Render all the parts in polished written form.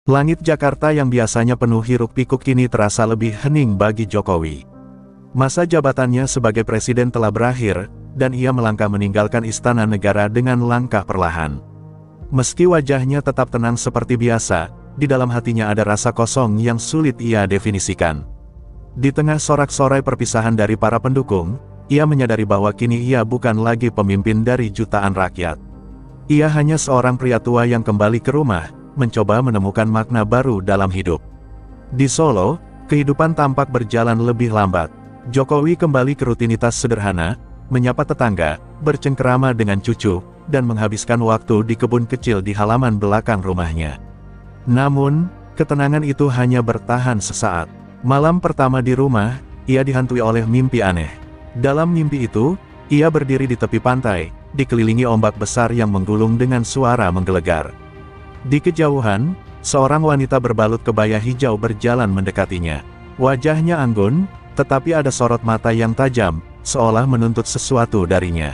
Langit Jakarta yang biasanya penuh hiruk-pikuk kini terasa lebih hening bagi Jokowi. Masa jabatannya sebagai presiden telah berakhir, dan ia melangkah meninggalkan istana negara dengan langkah perlahan. Meski wajahnya tetap tenang seperti biasa, di dalam hatinya ada rasa kosong yang sulit ia definisikan. Di tengah sorak-sorai perpisahan dari para pendukung, ia menyadari bahwa kini ia bukan lagi pemimpin dari jutaan rakyat. Ia hanya seorang pria tua yang kembali ke rumah, mencoba menemukan makna baru dalam hidup. Di Solo, kehidupan tampak berjalan lebih lambat. Jokowi kembali ke rutinitas sederhana, menyapa tetangga, bercengkerama dengan cucu, dan menghabiskan waktu di kebun kecil di halaman belakang rumahnya. Namun, ketenangan itu hanya bertahan sesaat. Malam pertama di rumah, ia dihantui oleh mimpi aneh. Dalam mimpi itu, ia berdiri di tepi pantai, dikelilingi ombak besar yang menggulung dengan suara menggelegar. Di kejauhan, seorang wanita berbalut kebaya hijau berjalan mendekatinya. Wajahnya anggun, tetapi ada sorot mata yang tajam, seolah menuntut sesuatu darinya.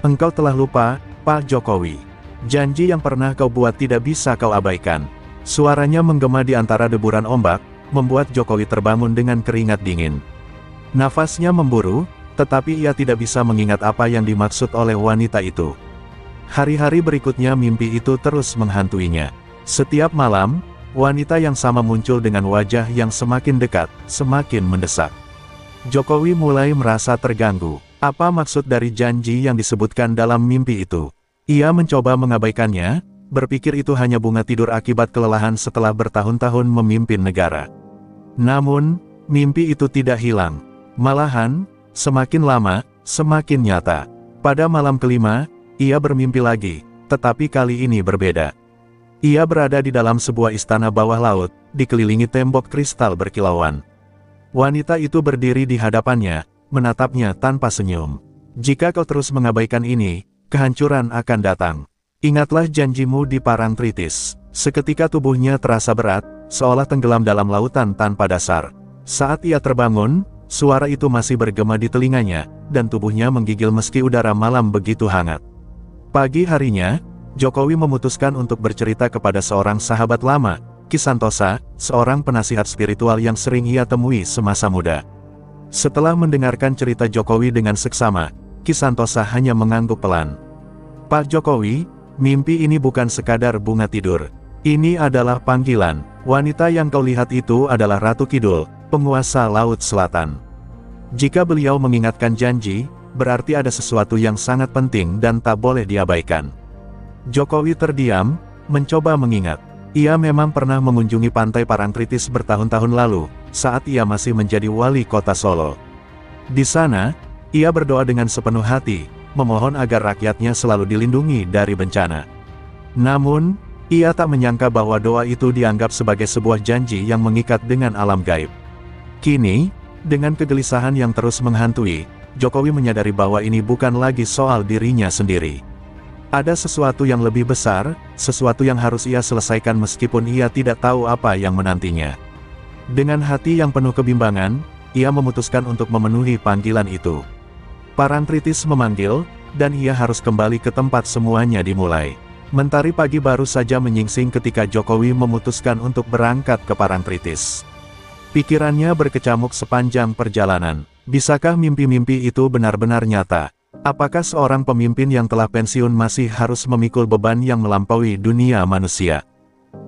"Engkau telah lupa, Pak Jokowi. Janji yang pernah kau buat tidak bisa kau abaikan." Suaranya menggema di antara deburan ombak, membuat Jokowi terbangun dengan keringat dingin. Nafasnya memburu, tetapi ia tidak bisa mengingat apa yang dimaksud oleh wanita itu. Hari-hari berikutnya mimpi itu terus menghantuinya. Setiap malam, wanita yang sama muncul dengan wajah yang semakin dekat, semakin mendesak. Jokowi mulai merasa terganggu. Apa maksud dari janji yang disebutkan dalam mimpi itu? Ia mencoba mengabaikannya, berpikir itu hanya bunga tidur akibat kelelahan setelah bertahun-tahun memimpin negara. Namun, mimpi itu tidak hilang. Malahan, semakin lama, semakin nyata. Pada malam kelima, ia bermimpi lagi, tetapi kali ini berbeda. Ia berada di dalam sebuah istana bawah laut, dikelilingi tembok kristal berkilauan. Wanita itu berdiri di hadapannya, menatapnya tanpa senyum. "Jika kau terus mengabaikan ini, kehancuran akan datang. Ingatlah janjimu di Parangtritis." Seketika tubuhnya terasa berat, seolah tenggelam dalam lautan tanpa dasar. Saat ia terbangun, suara itu masih bergema di telinganya, dan tubuhnya menggigil meski udara malam begitu hangat. Pagi harinya, Jokowi memutuskan untuk bercerita kepada seorang sahabat lama, Ki Santosa, seorang penasihat spiritual yang sering ia temui semasa muda. Setelah mendengarkan cerita Jokowi dengan seksama, Ki Santosa hanya mengangguk pelan. "Pak Jokowi, mimpi ini bukan sekadar bunga tidur. Ini adalah panggilan. Wanita yang kau lihat itu adalah Ratu Kidul, penguasa Laut Selatan. Jika beliau mengingatkan janji, berarti ada sesuatu yang sangat penting dan tak boleh diabaikan." Jokowi terdiam, mencoba mengingat. Ia memang pernah mengunjungi pantai Parangtritis bertahun-tahun lalu, saat ia masih menjadi wali kota Solo. Di sana, ia berdoa dengan sepenuh hati, memohon agar rakyatnya selalu dilindungi dari bencana. Namun, ia tak menyangka bahwa doa itu dianggap sebagai sebuah janji yang mengikat dengan alam gaib. Kini, dengan kegelisahan yang terus menghantui, Jokowi menyadari bahwa ini bukan lagi soal dirinya sendiri. Ada sesuatu yang lebih besar, sesuatu yang harus ia selesaikan meskipun ia tidak tahu apa yang menantinya. Dengan hati yang penuh kebimbangan, ia memutuskan untuk memenuhi panggilan itu. Parangtritis memanggil, dan ia harus kembali ke tempat semuanya dimulai. Mentari pagi baru saja menyingsing ketika Jokowi memutuskan untuk berangkat ke Parangtritis. Pikirannya berkecamuk sepanjang perjalanan. Bisakah mimpi-mimpi itu benar-benar nyata? Apakah seorang pemimpin yang telah pensiun masih harus memikul beban yang melampaui dunia manusia?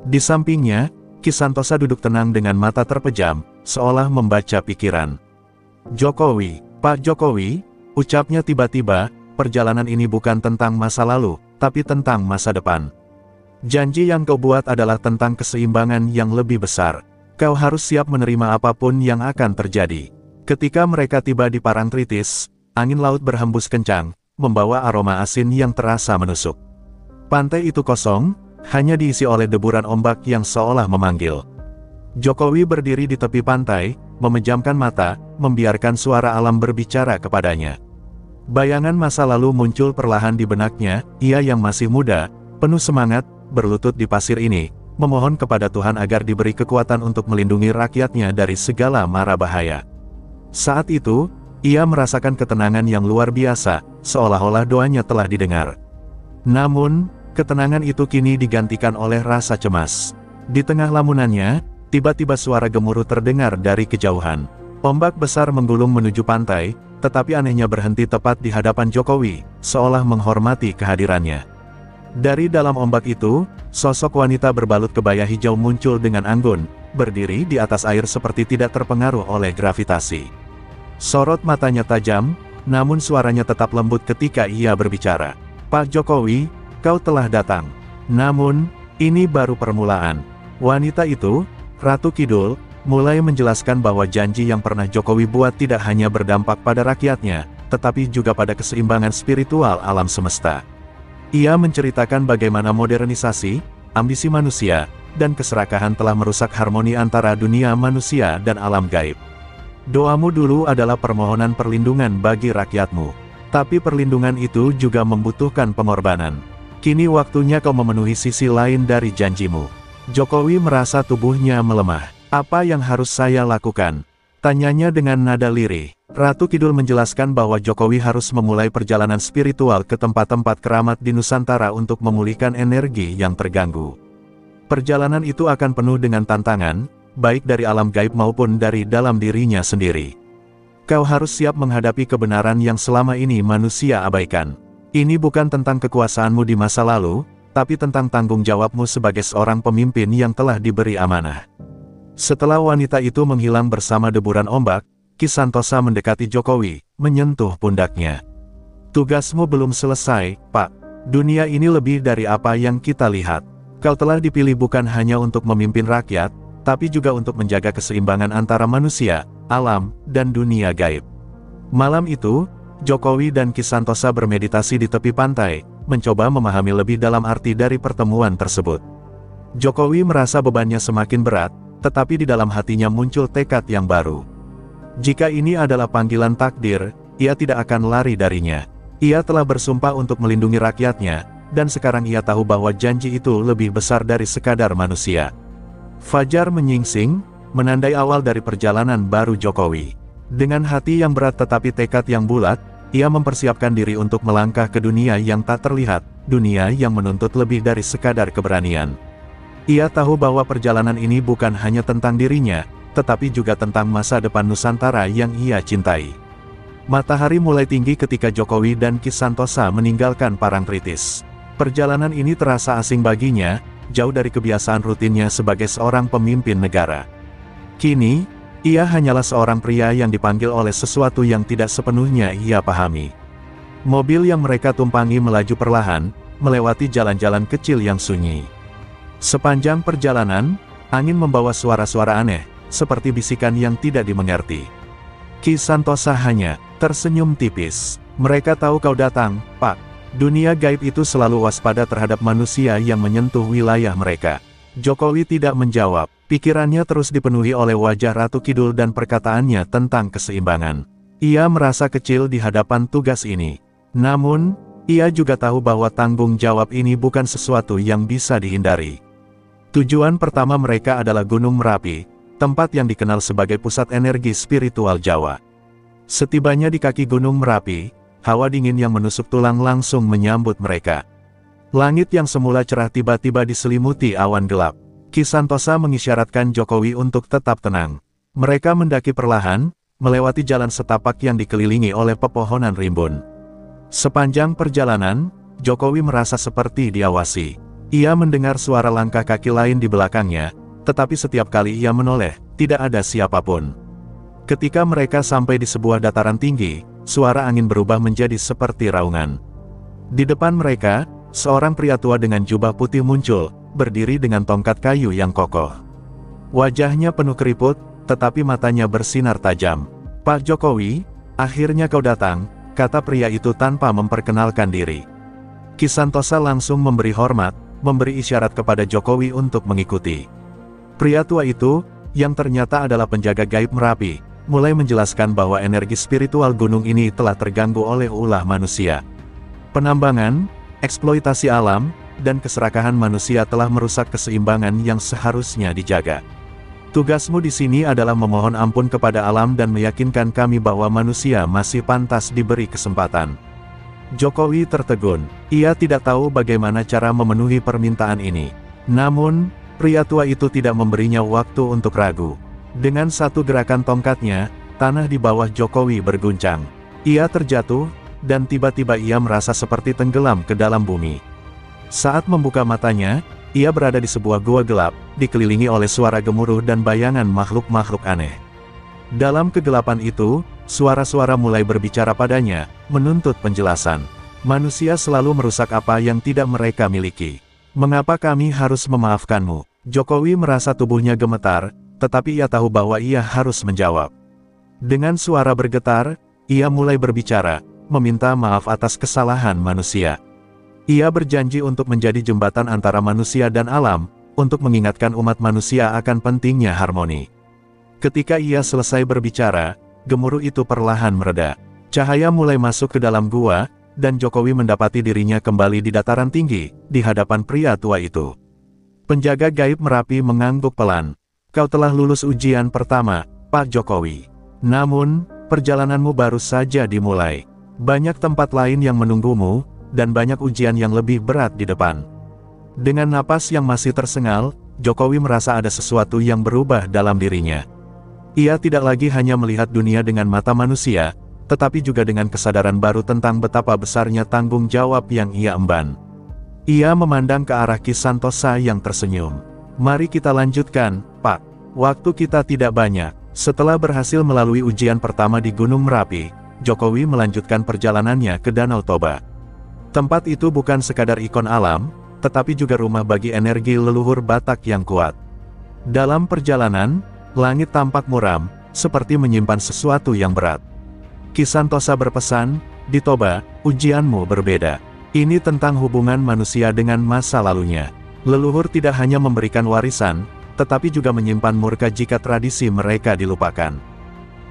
Di sampingnya, Ki Santosa duduk tenang dengan mata terpejam, seolah membaca pikiran. "Jokowi, Pak Jokowi," ucapnya tiba-tiba, "perjalanan ini bukan tentang masa lalu, tapi tentang masa depan. Janji yang kau buat adalah tentang keseimbangan yang lebih besar. Kau harus siap menerima apapun yang akan terjadi." Ketika mereka tiba di Parangtritis, angin laut berhembus kencang, membawa aroma asin yang terasa menusuk. Pantai itu kosong, hanya diisi oleh deburan ombak yang seolah memanggil. Jokowi berdiri di tepi pantai, memejamkan mata, membiarkan suara alam berbicara kepadanya. Bayangan masa lalu muncul perlahan di benaknya, ia yang masih muda, penuh semangat, berlutut di pasir ini, memohon kepada Tuhan agar diberi kekuatan untuk melindungi rakyatnya dari segala mara bahaya. Saat itu, ia merasakan ketenangan yang luar biasa, seolah-olah doanya telah didengar. Namun, ketenangan itu kini digantikan oleh rasa cemas. Di tengah lamunannya, tiba-tiba suara gemuruh terdengar dari kejauhan. Ombak besar menggulung menuju pantai, tetapi anehnya berhenti tepat di hadapan Jokowi, seolah menghormati kehadirannya. Dari dalam ombak itu, sosok wanita berbalut kebaya hijau muncul dengan anggun, berdiri di atas air seperti tidak terpengaruh oleh gravitasi. Sorot matanya tajam, namun suaranya tetap lembut ketika ia berbicara. "Pak Jokowi, kau telah datang. Namun, ini baru permulaan." Wanita itu, Ratu Kidul, mulai menjelaskan bahwa janji yang pernah Jokowi buat tidak hanya berdampak pada rakyatnya, tetapi juga pada keseimbangan spiritual alam semesta. Ia menceritakan bagaimana modernisasi, ambisi manusia, dan keserakahan telah merusak harmoni antara dunia manusia dan alam gaib. "Doamu dulu adalah permohonan perlindungan bagi rakyatmu. Tapi perlindungan itu juga membutuhkan pengorbanan. Kini waktunya kau memenuhi sisi lain dari janjimu." Jokowi merasa tubuhnya melemah. "Apa yang harus saya lakukan?" tanyanya dengan nada lirih. Ratu Kidul menjelaskan bahwa Jokowi harus memulai perjalanan spiritual ke tempat-tempat keramat di Nusantara untuk memulihkan energi yang terganggu. Perjalanan itu akan penuh dengan tantangan, baik dari alam gaib maupun dari dalam dirinya sendiri. "Kau harus siap menghadapi kebenaran yang selama ini manusia abaikan. Ini bukan tentang kekuasaanmu di masa lalu, tapi tentang tanggung jawabmu sebagai seorang pemimpin yang telah diberi amanah." Setelah wanita itu menghilang bersama deburan ombak, Ki Santosa mendekati Jokowi, menyentuh pundaknya. "Tugasmu belum selesai, Pak. Dunia ini lebih dari apa yang kita lihat. Kau telah dipilih bukan hanya untuk memimpin rakyat, tapi juga untuk menjaga keseimbangan antara manusia, alam, dan dunia gaib." Malam itu, Jokowi dan Ki Santosa bermeditasi di tepi pantai, mencoba memahami lebih dalam arti dari pertemuan tersebut. Jokowi merasa bebannya semakin berat, tetapi di dalam hatinya muncul tekad yang baru. Jika ini adalah panggilan takdir, ia tidak akan lari darinya. Ia telah bersumpah untuk melindungi rakyatnya, dan sekarang ia tahu bahwa janji itu lebih besar dari sekadar manusia. Fajar menyingsing, menandai awal dari perjalanan baru Jokowi. Dengan hati yang berat tetapi tekad yang bulat, ia mempersiapkan diri untuk melangkah ke dunia yang tak terlihat, dunia yang menuntut lebih dari sekadar keberanian. Ia tahu bahwa perjalanan ini bukan hanya tentang dirinya, tetapi juga tentang masa depan Nusantara yang ia cintai. Matahari mulai tinggi ketika Jokowi dan Ki Santosa meninggalkan Parangtritis. Perjalanan ini terasa asing baginya, jauh dari kebiasaan rutinnya sebagai seorang pemimpin negara. Kini, ia hanyalah seorang pria yang dipanggil oleh sesuatu yang tidak sepenuhnya ia pahami. Mobil yang mereka tumpangi melaju perlahan, melewati jalan-jalan kecil yang sunyi. Sepanjang perjalanan, angin membawa suara-suara aneh, seperti bisikan yang tidak dimengerti. Ki Santosa hanya tersenyum tipis. "Mereka tahu kau datang, Pak. Dunia gaib itu selalu waspada terhadap manusia yang menyentuh wilayah mereka." Jokowi tidak menjawab. Pikirannya terus dipenuhi oleh wajah Ratu Kidul dan perkataannya tentang keseimbangan. Ia merasa kecil di hadapan tugas ini. Namun, ia juga tahu bahwa tanggung jawab ini bukan sesuatu yang bisa dihindari. Tujuan pertama mereka adalah Gunung Merapi, tempat yang dikenal sebagai pusat energi spiritual Jawa. Setibanya di kaki Gunung Merapi, hawa dingin yang menusuk tulang langsung menyambut mereka. Langit yang semula cerah tiba-tiba diselimuti awan gelap. Ki Santosa mengisyaratkan Jokowi untuk tetap tenang. Mereka mendaki perlahan, melewati jalan setapak yang dikelilingi oleh pepohonan rimbun. Sepanjang perjalanan, Jokowi merasa seperti diawasi. Ia mendengar suara langkah kaki lain di belakangnya, tetapi setiap kali ia menoleh, tidak ada siapapun. Ketika mereka sampai di sebuah dataran tinggi, suara angin berubah menjadi seperti raungan. Di depan mereka, seorang pria tua dengan jubah putih muncul, berdiri dengan tongkat kayu yang kokoh. Wajahnya penuh keriput, tetapi matanya bersinar tajam. "Pak Jokowi, akhirnya kau datang," kata pria itu tanpa memperkenalkan diri. Ki Santosa langsung memberi hormat, memberi isyarat kepada Jokowi untuk mengikuti. Pria tua itu, yang ternyata adalah penjaga gaib Merapi, mulai menjelaskan bahwa energi spiritual gunung ini telah terganggu oleh ulah manusia. Penambangan, eksploitasi alam, dan keserakahan manusia telah merusak keseimbangan yang seharusnya dijaga. Tugasmu di sini adalah memohon ampun kepada alam dan meyakinkan kami bahwa manusia masih pantas diberi kesempatan. Jokowi tertegun. Ia tidak tahu bagaimana cara memenuhi permintaan ini. Namun, Pria tua itu tidak memberinya waktu untuk ragu. Dengan satu gerakan tongkatnya, tanah di bawah Jokowi berguncang. Ia terjatuh, dan tiba-tiba ia merasa seperti tenggelam ke dalam bumi. Saat membuka matanya, ia berada di sebuah gua gelap, dikelilingi oleh suara gemuruh dan bayangan makhluk-makhluk aneh. Dalam kegelapan itu, suara-suara mulai berbicara padanya, menuntut penjelasan. Manusia selalu merusak apa yang tidak mereka miliki. Mengapa kami harus memaafkanmu? Jokowi merasa tubuhnya gemetar, tetapi ia tahu bahwa ia harus menjawab. Dengan suara bergetar, ia mulai berbicara, meminta maaf atas kesalahan manusia. Ia berjanji untuk menjadi jembatan antara manusia dan alam, untuk mengingatkan umat manusia akan pentingnya harmoni. Ketika ia selesai berbicara, gemuruh itu perlahan mereda. Cahaya mulai masuk ke dalam gua, dan Jokowi mendapati dirinya kembali di dataran tinggi, di hadapan pria tua itu. Penjaga gaib Merapi mengangguk pelan. Kau telah lulus ujian pertama, Pak Jokowi. Namun, perjalananmu baru saja dimulai. Banyak tempat lain yang menunggumu, dan banyak ujian yang lebih berat di depan. Dengan napas yang masih tersengal, Jokowi merasa ada sesuatu yang berubah dalam dirinya. Ia tidak lagi hanya melihat dunia dengan mata manusia, tetapi juga dengan kesadaran baru tentang betapa besarnya tanggung jawab yang ia emban. Ia memandang ke arah Ki Santosa yang tersenyum. Mari kita lanjutkan, Pak. Waktu kita tidak banyak. Setelah berhasil melalui ujian pertama di Gunung Merapi, Jokowi melanjutkan perjalanannya ke Danau Toba. Tempat itu bukan sekadar ikon alam, tetapi juga rumah bagi energi leluhur Batak yang kuat. Dalam perjalanan, langit tampak muram, seperti menyimpan sesuatu yang berat. Ki Santosa berpesan, di Toba, ujianmu berbeda. Ini tentang hubungan manusia dengan masa lalunya. Leluhur tidak hanya memberikan warisan, tetapi juga menyimpan murka jika tradisi mereka dilupakan.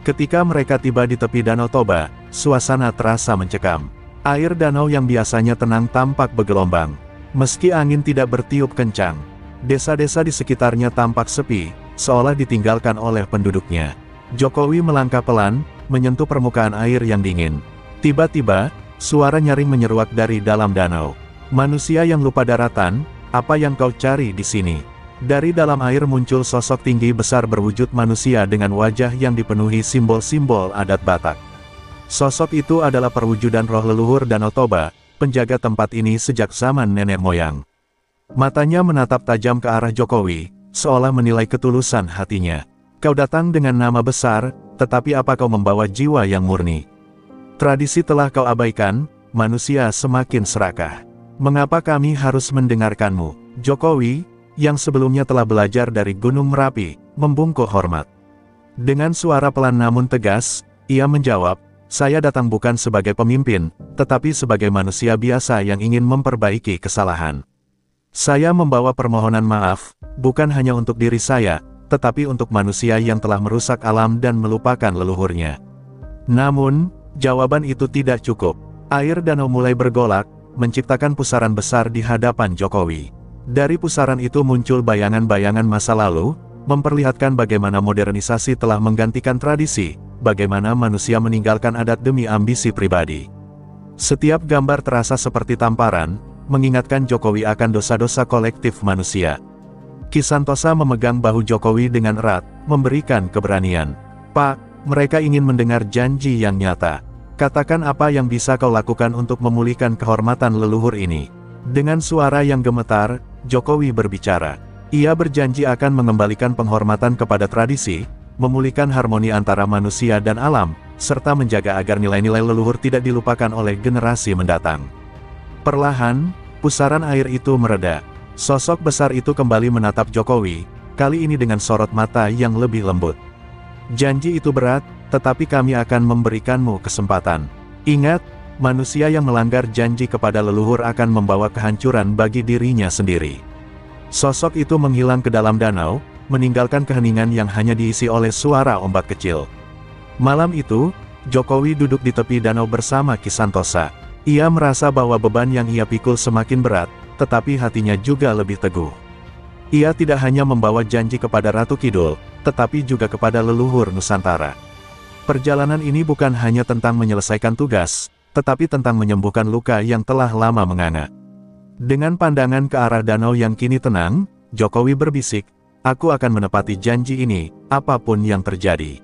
Ketika mereka tiba di tepi Danau Toba, suasana terasa mencekam. Air danau yang biasanya tenang tampak bergelombang. Meski angin tidak bertiup kencang, desa-desa di sekitarnya tampak sepi, seolah ditinggalkan oleh penduduknya. Jokowi melangkah pelan, menyentuh permukaan air yang dingin. Tiba-tiba, suara nyaring menyeruak dari dalam danau. Manusia yang lupa daratan, apa yang kau cari di sini? Dari dalam air muncul sosok tinggi besar berwujud manusia dengan wajah yang dipenuhi simbol-simbol adat Batak. Sosok itu adalah perwujudan roh leluhur Danau Toba, penjaga tempat ini sejak zaman nenek moyang. Matanya menatap tajam ke arah Jokowi, seolah menilai ketulusan hatinya. Kau datang dengan nama besar, tetapi apa kau membawa jiwa yang murni? Tradisi telah kau abaikan, manusia semakin serakah. Mengapa kami harus mendengarkanmu? Jokowi, yang sebelumnya telah belajar dari Gunung Merapi, membungkuk hormat. Dengan suara pelan namun tegas, ia menjawab, saya datang bukan sebagai pemimpin, tetapi sebagai manusia biasa yang ingin memperbaiki kesalahan. Saya membawa permohonan maaf, bukan hanya untuk diri saya, tetapi untuk manusia yang telah merusak alam dan melupakan leluhurnya. Namun, jawaban itu tidak cukup. Air danau mulai bergolak, menciptakan pusaran besar di hadapan Jokowi. Dari pusaran itu muncul bayangan-bayangan masa lalu, memperlihatkan bagaimana modernisasi telah menggantikan tradisi, bagaimana manusia meninggalkan adat demi ambisi pribadi. Setiap gambar terasa seperti tamparan, mengingatkan Jokowi akan dosa-dosa kolektif manusia. Ki Santosa memegang bahu Jokowi dengan erat, memberikan keberanian. Pak, mereka ingin mendengar janji yang nyata. Katakan apa yang bisa kau lakukan untuk memulihkan kehormatan leluhur ini. Dengan suara yang gemetar, Jokowi berbicara. Ia berjanji akan mengembalikan penghormatan kepada tradisi, memulihkan harmoni antara manusia dan alam, serta menjaga agar nilai-nilai leluhur tidak dilupakan oleh generasi mendatang. Perlahan, pusaran air itu mereda. Sosok besar itu kembali menatap Jokowi, kali ini dengan sorot mata yang lebih lembut. Janji itu berat, tetapi kami akan memberikanmu kesempatan. Ingat, manusia yang melanggar janji kepada leluhur akan membawa kehancuran bagi dirinya sendiri. Sosok itu menghilang ke dalam danau, meninggalkan keheningan yang hanya diisi oleh suara ombak kecil. Malam itu, Jokowi duduk di tepi danau bersama Ki Santosa. Ia merasa bahwa beban yang ia pikul semakin berat, tetapi hatinya juga lebih teguh. Ia tidak hanya membawa janji kepada Ratu Kidul, tetapi juga kepada leluhur Nusantara. Perjalanan ini bukan hanya tentang menyelesaikan tugas, tetapi tentang menyembuhkan luka yang telah lama menganga. Dengan pandangan ke arah danau yang kini tenang, Jokowi berbisik, "Aku akan menepati janji ini, apapun yang terjadi."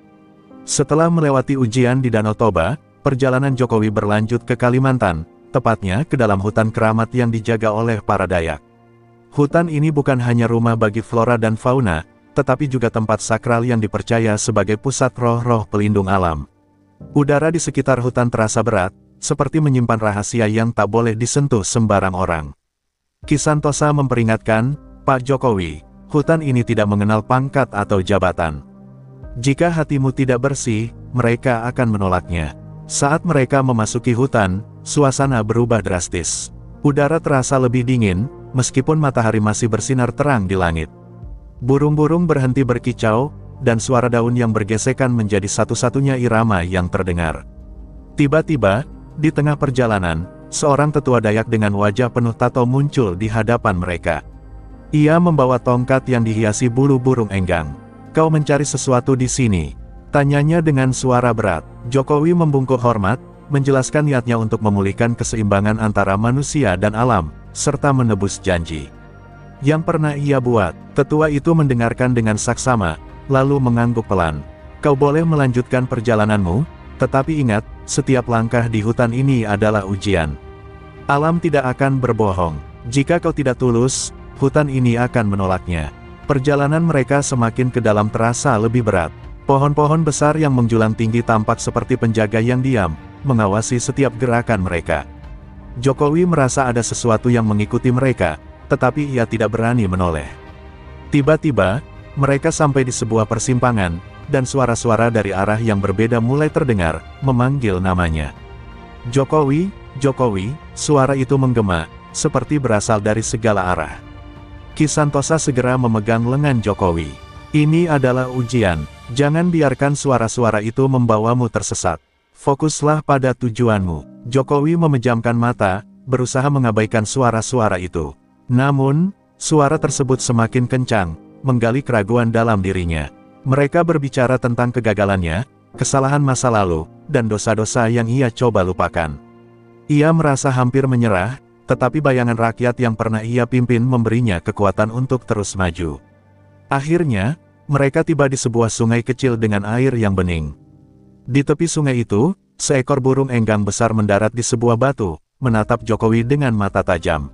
Setelah melewati ujian di Danau Toba, perjalanan Jokowi berlanjut ke Kalimantan, tepatnya ke dalam hutan keramat yang dijaga oleh para Dayak. Hutan ini bukan hanya rumah bagi flora dan fauna, tetapi juga tempat sakral yang dipercaya sebagai pusat roh-roh pelindung alam. Udara di sekitar hutan terasa berat, seperti menyimpan rahasia yang tak boleh disentuh sembarang orang. Ki Santosa memperingatkan, "Pak Jokowi, hutan ini tidak mengenal pangkat atau jabatan. Jika hatimu tidak bersih, mereka akan menolaknya." Saat mereka memasuki hutan, suasana berubah drastis. Udara terasa lebih dingin, meskipun matahari masih bersinar terang di langit. Burung-burung berhenti berkicau, dan suara daun yang bergesekan menjadi satu-satunya irama yang terdengar. Tiba-tiba, di tengah perjalanan, seorang tetua Dayak dengan wajah penuh tato muncul di hadapan mereka. Ia membawa tongkat yang dihiasi bulu burung enggang. "Kau mencari sesuatu di sini?" tanyanya dengan suara berat. Jokowi membungkuk hormat, menjelaskan niatnya untuk memulihkan keseimbangan antara manusia dan alam, serta menebus janji yang pernah ia buat. Tetua itu mendengarkan dengan saksama, lalu mengangguk pelan. "Kau boleh melanjutkan perjalananmu, tetapi ingat, setiap langkah di hutan ini adalah ujian. Alam tidak akan berbohong. Jika kau tidak tulus, hutan ini akan menolaknya." Perjalanan mereka semakin ke dalam terasa lebih berat. Pohon-pohon besar yang menjulang tinggi tampak seperti penjaga yang diam, mengawasi setiap gerakan mereka. Jokowi merasa ada sesuatu yang mengikuti mereka, tetapi ia tidak berani menoleh. Tiba-tiba, mereka sampai di sebuah persimpangan, dan suara-suara dari arah yang berbeda mulai terdengar, memanggil namanya. "Jokowi, Jokowi!" Suara itu menggema, seperti berasal dari segala arah. Ki Santosa segera memegang lengan Jokowi. "Ini adalah ujian, jangan biarkan suara-suara itu membawamu tersesat. Fokuslah pada tujuanmu." Jokowi memejamkan mata, berusaha mengabaikan suara-suara itu. Namun, suara tersebut semakin kencang, menggali keraguan dalam dirinya. Mereka berbicara tentang kegagalannya, kesalahan masa lalu, dan dosa-dosa yang ia coba lupakan. Ia merasa hampir menyerah, tetapi bayangan rakyat yang pernah ia pimpin memberinya kekuatan untuk terus maju. Akhirnya, mereka tiba di sebuah sungai kecil dengan air yang bening. Di tepi sungai itu, seekor burung enggang besar mendarat di sebuah batu, menatap Jokowi dengan mata tajam.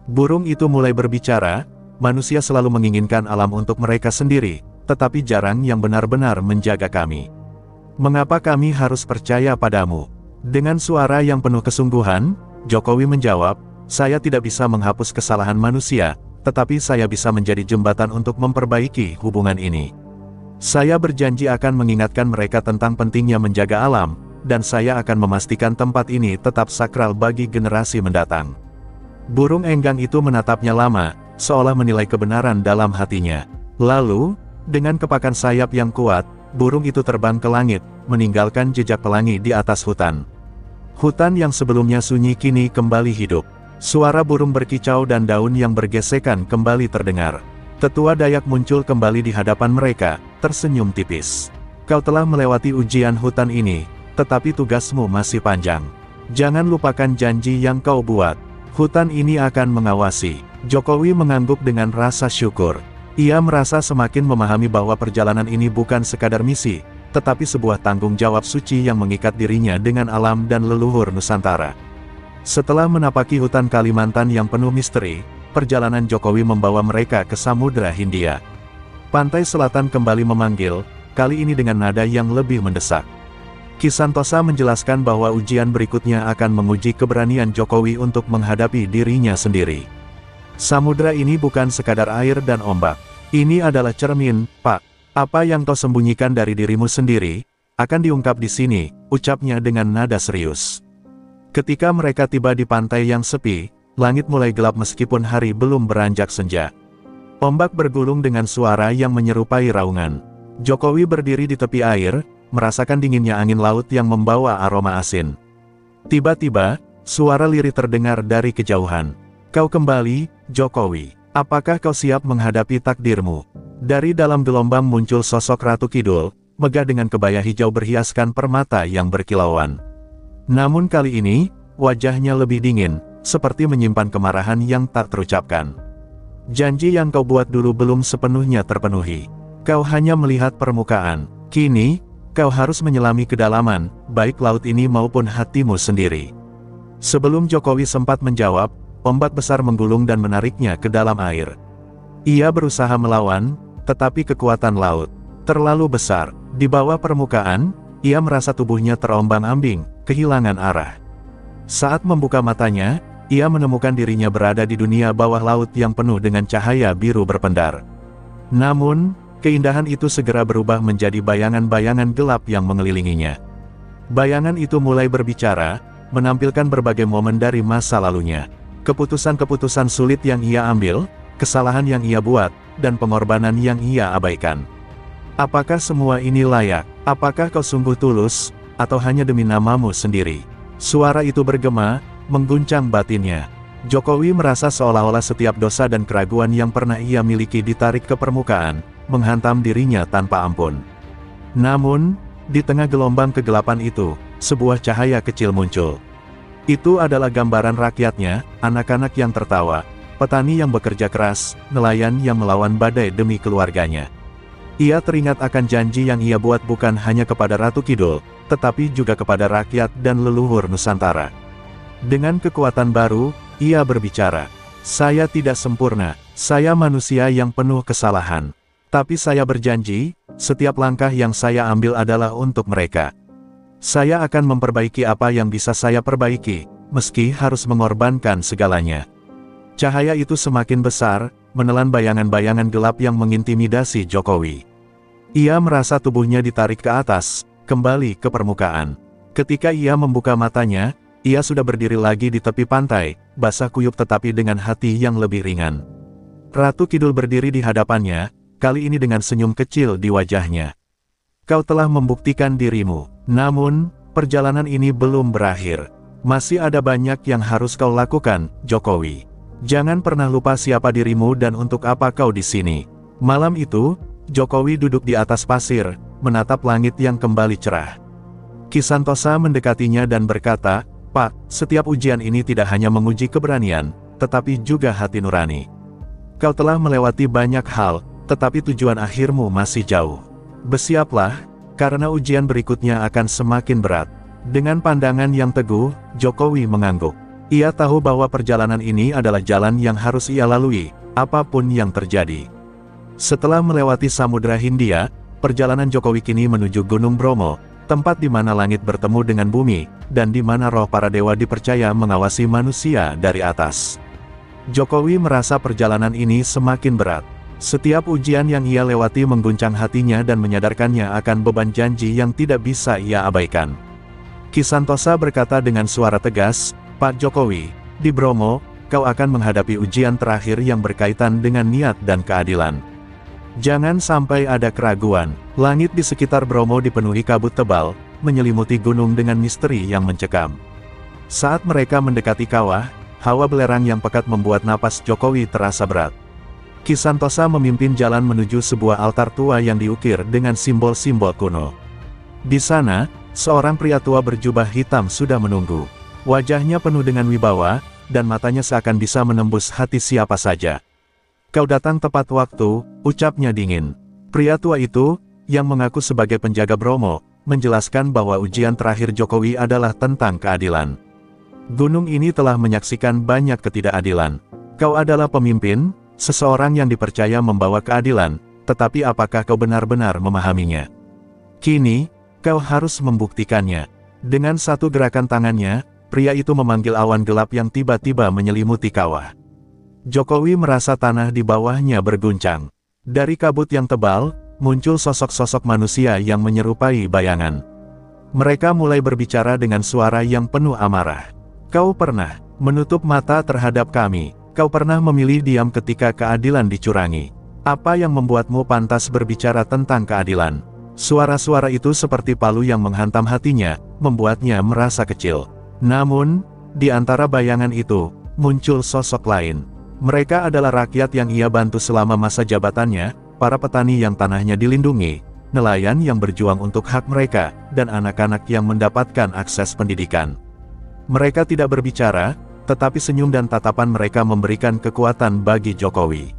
Burung itu mulai berbicara, "Manusia selalu menginginkan alam untuk mereka sendiri, tetapi jarang yang benar-benar menjaga kami. Mengapa kami harus percaya padamu?" Dengan suara yang penuh kesungguhan, Jokowi menjawab, "Saya tidak bisa menghapus kesalahan manusia, tetapi saya bisa menjadi jembatan untuk memperbaiki hubungan ini. Saya berjanji akan mengingatkan mereka tentang pentingnya menjaga alam, dan saya akan memastikan tempat ini tetap sakral bagi generasi mendatang." Burung enggang itu menatapnya lama, seolah menilai kebenaran dalam hatinya. Lalu, dengan kepakan sayap yang kuat, burung itu terbang ke langit, meninggalkan jejak pelangi di atas hutan. Hutan yang sebelumnya sunyi kini kembali hidup. Suara burung berkicau dan daun yang bergesekan kembali terdengar. Tetua Dayak muncul kembali di hadapan mereka, tersenyum tipis. "Kau telah melewati ujian hutan ini, tetapi tugasmu masih panjang. Jangan lupakan janji yang kau buat. Hutan ini akan mengawasi." Jokowi mengangguk dengan rasa syukur. Ia merasa semakin memahami bahwa perjalanan ini bukan sekadar misi, tetapi sebuah tanggung jawab suci yang mengikat dirinya dengan alam dan leluhur Nusantara. Setelah menapaki hutan Kalimantan yang penuh misteri, perjalanan Jokowi membawa mereka ke Samudra Hindia. Pantai selatan kembali memanggil, kali ini dengan nada yang lebih mendesak. Ki Santosa menjelaskan bahwa ujian berikutnya akan menguji keberanian Jokowi untuk menghadapi dirinya sendiri. "Samudra ini bukan sekadar air dan ombak. Ini adalah cermin, Pak. Apa yang kau sembunyikan dari dirimu sendiri, akan diungkap di sini," ucapnya dengan nada serius. Ketika mereka tiba di pantai yang sepi, langit mulai gelap meskipun hari belum beranjak senja. Ombak bergulung dengan suara yang menyerupai raungan. Jokowi berdiri di tepi air, merasakan dinginnya angin laut yang membawa aroma asin. Tiba-tiba, suara lirih terdengar dari kejauhan. "Kau kembali, Jokowi. Apakah kau siap menghadapi takdirmu?" Dari dalam gelombang muncul sosok Ratu Kidul, megah dengan kebaya hijau berhiaskan permata yang berkilauan. Namun kali ini, wajahnya lebih dingin, seperti menyimpan kemarahan yang tak terucapkan. Janji yang kau buat dulu belum sepenuhnya terpenuhi. Kau hanya melihat permukaan. Kini, kau harus menyelami kedalaman, baik laut ini maupun hatimu sendiri. Sebelum Jokowi sempat menjawab, ombak besar menggulung dan menariknya ke dalam air. Ia berusaha melawan, tetapi kekuatan laut terlalu besar. Di bawah permukaan, ia merasa tubuhnya terombang-ambing, kehilangan arah. Saat membuka matanya, ia menemukan dirinya berada di dunia bawah laut yang penuh dengan cahaya biru berpendar. Namun, keindahan itu segera berubah menjadi bayangan-bayangan gelap yang mengelilinginya. Bayangan itu mulai berbicara, menampilkan berbagai momen dari masa lalunya. Keputusan-keputusan sulit yang ia ambil, kesalahan yang ia buat, dan pengorbanan yang ia abaikan. Apakah semua ini layak? Apakah kau sungguh tulus, atau hanya demi namamu sendiri? Suara itu bergema, mengguncang batinnya. Jokowi merasa seolah-olah setiap dosa dan keraguan yang pernah ia miliki ditarik ke permukaan, menghantam dirinya tanpa ampun. Namun, di tengah gelombang kegelapan itu, sebuah cahaya kecil muncul. Itu adalah gambaran rakyatnya, anak-anak yang tertawa, petani yang bekerja keras, nelayan yang melawan badai demi keluarganya. Ia teringat akan janji yang ia buat bukan hanya kepada Ratu Kidul, tetapi juga kepada rakyat dan leluhur Nusantara. Dengan kekuatan baru, ia berbicara, "Saya tidak sempurna, saya manusia yang penuh kesalahan. Tapi saya berjanji, setiap langkah yang saya ambil adalah untuk mereka. Saya akan memperbaiki apa yang bisa saya perbaiki, meski harus mengorbankan segalanya." Cahaya itu semakin besar, menelan bayangan-bayangan gelap yang mengintimidasi Jokowi. Ia merasa tubuhnya ditarik ke atas, kembali ke permukaan. Ketika ia membuka matanya, ia sudah berdiri lagi di tepi pantai, basah kuyup tetapi dengan hati yang lebih ringan. Ratu Kidul berdiri di hadapannya, kali ini dengan senyum kecil di wajahnya. "Kau telah membuktikan dirimu, namun, perjalanan ini belum berakhir. Masih ada banyak yang harus kau lakukan, Jokowi. Jangan pernah lupa siapa dirimu dan untuk apa kau di sini." Malam itu, Jokowi duduk di atas pasir, menatap langit yang kembali cerah. Ki Santosa mendekatinya dan berkata, "Pak, setiap ujian ini tidak hanya menguji keberanian, tetapi juga hati nurani. Kau telah melewati banyak hal, tetapi tujuan akhirmu masih jauh. Bersiaplah, karena ujian berikutnya akan semakin berat." Dengan pandangan yang teguh, Jokowi mengangguk. Ia tahu bahwa perjalanan ini adalah jalan yang harus ia lalui, apapun yang terjadi. Setelah melewati Samudra Hindia, perjalanan Jokowi kini menuju Gunung Bromo, tempat di mana langit bertemu dengan bumi, dan di mana roh para dewa dipercaya mengawasi manusia dari atas. Jokowi merasa perjalanan ini semakin berat. Setiap ujian yang ia lewati mengguncang hatinya dan menyadarkannya akan beban janji yang tidak bisa ia abaikan. Ki Santosa berkata dengan suara tegas, "Pak Jokowi, di Bromo, kau akan menghadapi ujian terakhir yang berkaitan dengan niat dan keadilan. Jangan sampai ada keraguan." Langit di sekitar Bromo dipenuhi kabut tebal, menyelimuti gunung dengan misteri yang mencekam. Saat mereka mendekati kawah, hawa belerang yang pekat membuat napas Jokowi terasa berat. Ki Santosa memimpin jalan menuju sebuah altar tua yang diukir dengan simbol-simbol kuno. Di sana, seorang pria tua berjubah hitam sudah menunggu. Wajahnya penuh dengan wibawa, dan matanya seakan bisa menembus hati siapa saja. "Kau datang tepat waktu," ucapnya dingin. Pria tua itu, yang mengaku sebagai penjaga Bromo, menjelaskan bahwa ujian terakhir Jokowi adalah tentang keadilan. "Gunung ini telah menyaksikan banyak ketidakadilan. Kau adalah pemimpin, seseorang yang dipercaya membawa keadilan, tetapi apakah kau benar-benar memahaminya? Kini, kau harus membuktikannya." Dengan satu gerakan tangannya, pria itu memanggil awan gelap yang tiba-tiba menyelimuti kawah. Jokowi merasa tanah di bawahnya berguncang. Dari kabut yang tebal, muncul sosok-sosok manusia yang menyerupai bayangan. Mereka mulai berbicara dengan suara yang penuh amarah. "Kau pernah menutup mata terhadap kami. Kau pernah memilih diam ketika keadilan dicurangi. Apa yang membuatmu pantas berbicara tentang keadilan?" Suara-suara itu seperti palu yang menghantam hatinya, membuatnya merasa kecil. Namun, di antara bayangan itu, muncul sosok lain. Mereka adalah rakyat yang ia bantu selama masa jabatannya, para petani yang tanahnya dilindungi, nelayan yang berjuang untuk hak mereka, dan anak-anak yang mendapatkan akses pendidikan. Mereka tidak berbicara, tetapi senyum dan tatapan mereka memberikan kekuatan bagi Jokowi.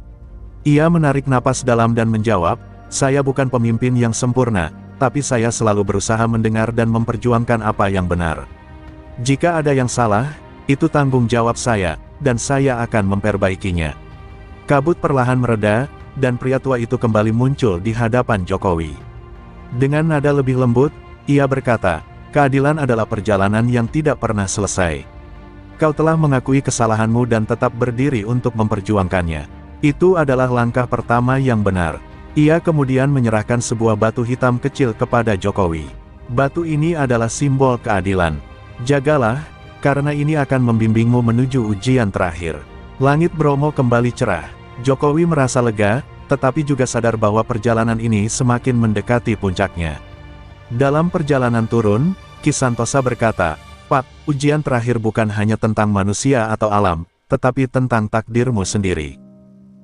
Ia menarik napas dalam dan menjawab, "Saya bukan pemimpin yang sempurna, tapi saya selalu berusaha mendengar dan memperjuangkan apa yang benar. Jika ada yang salah, itu tanggung jawab saya, dan saya akan memperbaikinya." Kabut perlahan mereda, dan pria tua itu kembali muncul di hadapan Jokowi. Dengan nada lebih lembut, ia berkata, "Keadilan adalah perjalanan yang tidak pernah selesai. Kau telah mengakui kesalahanmu dan tetap berdiri untuk memperjuangkannya. Itu adalah langkah pertama yang benar." Ia kemudian menyerahkan sebuah batu hitam kecil kepada Jokowi. "Batu ini adalah simbol keadilan. Jagalah, karena ini akan membimbingmu menuju ujian terakhir." Langit Bromo kembali cerah. Jokowi merasa lega, tetapi juga sadar bahwa perjalanan ini semakin mendekati puncaknya. Dalam perjalanan turun, Ki Santosa berkata, "Pak, ujian terakhir bukan hanya tentang manusia atau alam, tetapi tentang takdirmu sendiri.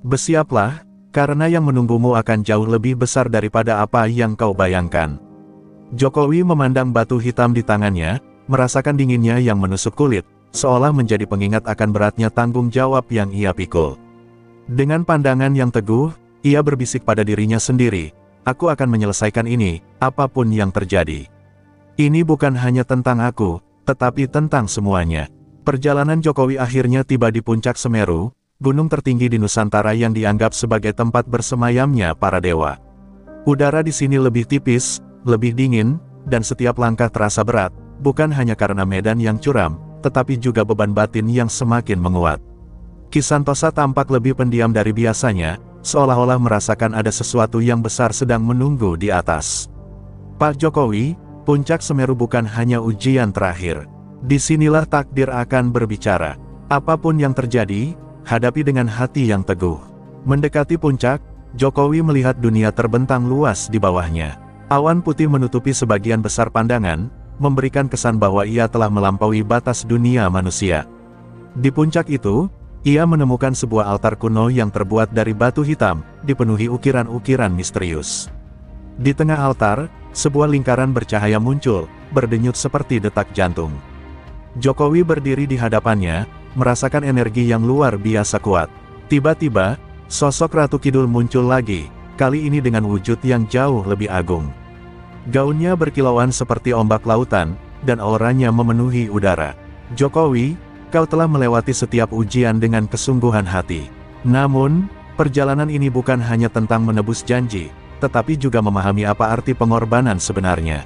Bersiaplah, karena yang menunggumu akan jauh lebih besar daripada apa yang kau bayangkan." Jokowi memandang batu hitam di tangannya, merasakan dinginnya yang menusuk kulit, seolah menjadi pengingat akan beratnya tanggung jawab yang ia pikul. Dengan pandangan yang teguh, ia berbisik pada dirinya sendiri, "Aku akan menyelesaikan ini, apapun yang terjadi. Ini bukan hanya tentang aku, tetapi tentang semuanya." Perjalanan Jokowi akhirnya tiba di puncak Semeru, gunung tertinggi di Nusantara yang dianggap sebagai tempat bersemayamnya para dewa. Udara di sini lebih tipis, lebih dingin, dan setiap langkah terasa berat, bukan hanya karena medan yang curam, tetapi juga beban batin yang semakin menguat. Ki Santosa tampak lebih pendiam dari biasanya, seolah-olah merasakan ada sesuatu yang besar sedang menunggu di atas. "Pak Jokowi, puncak Semeru bukan hanya ujian terakhir. Disinilah takdir akan berbicara. Apapun yang terjadi, hadapi dengan hati yang teguh." Mendekati puncak, Jokowi melihat dunia terbentang luas di bawahnya. Awan putih menutupi sebagian besar pandangan, memberikan kesan bahwa ia telah melampaui batas dunia manusia. Di puncak itu, ia menemukan sebuah altar kuno yang terbuat dari batu hitam, dipenuhi ukiran-ukiran misterius. Di tengah altar, sebuah lingkaran bercahaya muncul, berdenyut seperti detak jantung. Jokowi berdiri di hadapannya, merasakan energi yang luar biasa kuat. Tiba-tiba, sosok Ratu Kidul muncul lagi, kali ini dengan wujud yang jauh lebih agung. Gaunnya berkilauan seperti ombak lautan, dan auranya memenuhi udara. "Jokowi, kau telah melewati setiap ujian dengan kesungguhan hati. Namun, perjalanan ini bukan hanya tentang menebus janji, tetapi juga memahami apa arti pengorbanan sebenarnya."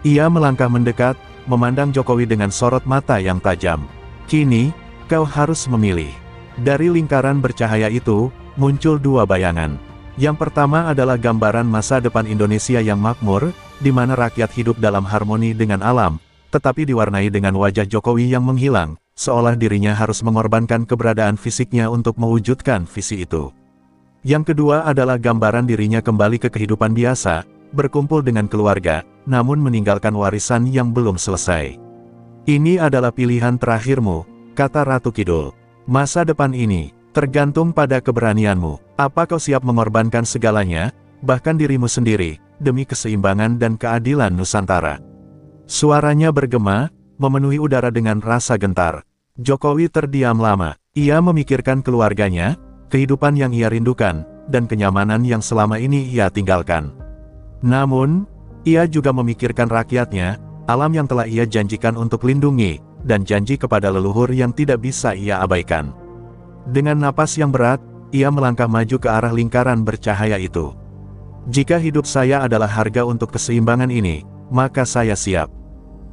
Ia melangkah mendekat, memandang Jokowi dengan sorot mata yang tajam. "Kini, kau harus memilih." Dari lingkaran bercahaya itu, muncul dua bayangan. Yang pertama adalah gambaran masa depan Indonesia yang makmur, di mana rakyat hidup dalam harmoni dengan alam, tetapi diwarnai dengan wajah Jokowi yang menghilang, seolah dirinya harus mengorbankan keberadaan fisiknya untuk mewujudkan visi itu. Yang kedua adalah gambaran dirinya kembali ke kehidupan biasa, berkumpul dengan keluarga, namun meninggalkan warisan yang belum selesai. "Ini adalah pilihan terakhirmu," kata Ratu Kidul. "Masa depan ini tergantung pada keberanianmu. Apa kau siap mengorbankan segalanya, bahkan dirimu sendiri, demi keseimbangan dan keadilan Nusantara?" Suaranya bergema, memenuhi udara dengan rasa gentar. Jokowi terdiam lama. Ia memikirkan keluarganya, kehidupan yang ia rindukan, dan kenyamanan yang selama ini ia tinggalkan. Namun, ia juga memikirkan rakyatnya, alam yang telah ia janjikan untuk lindungi, dan janji kepada leluhur yang tidak bisa ia abaikan. Dengan napas yang berat, ia melangkah maju ke arah lingkaran bercahaya itu. "Jika hidup saya adalah harga untuk keseimbangan ini, maka saya siap.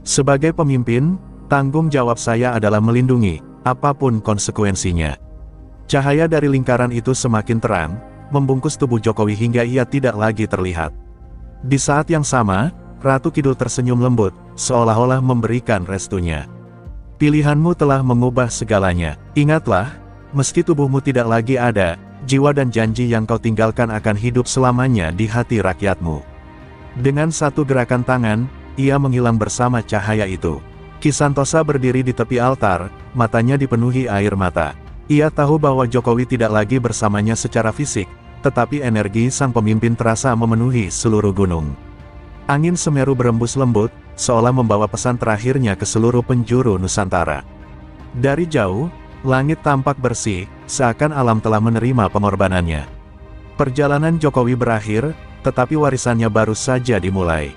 Sebagai pemimpin, tanggung jawab saya adalah melindungi, apapun konsekuensinya." Cahaya dari lingkaran itu semakin terang, membungkus tubuh Jokowi hingga ia tidak lagi terlihat. Di saat yang sama, Ratu Kidul tersenyum lembut, seolah-olah memberikan restunya. "Pilihanmu telah mengubah segalanya. Ingatlah, meski tubuhmu tidak lagi ada, jiwa dan janji yang kau tinggalkan akan hidup selamanya di hati rakyatmu." Dengan satu gerakan tangan, ia menghilang bersama cahaya itu. Ki Santosa berdiri di tepi altar, matanya dipenuhi air mata. Ia tahu bahwa Jokowi tidak lagi bersamanya secara fisik, tetapi energi sang pemimpin terasa memenuhi seluruh gunung. Angin Semeru berembus lembut, seolah membawa pesan terakhirnya ke seluruh penjuru Nusantara. Dari jauh, langit tampak bersih, seakan alam telah menerima pengorbanannya. Perjalanan Jokowi berakhir, tetapi warisannya baru saja dimulai.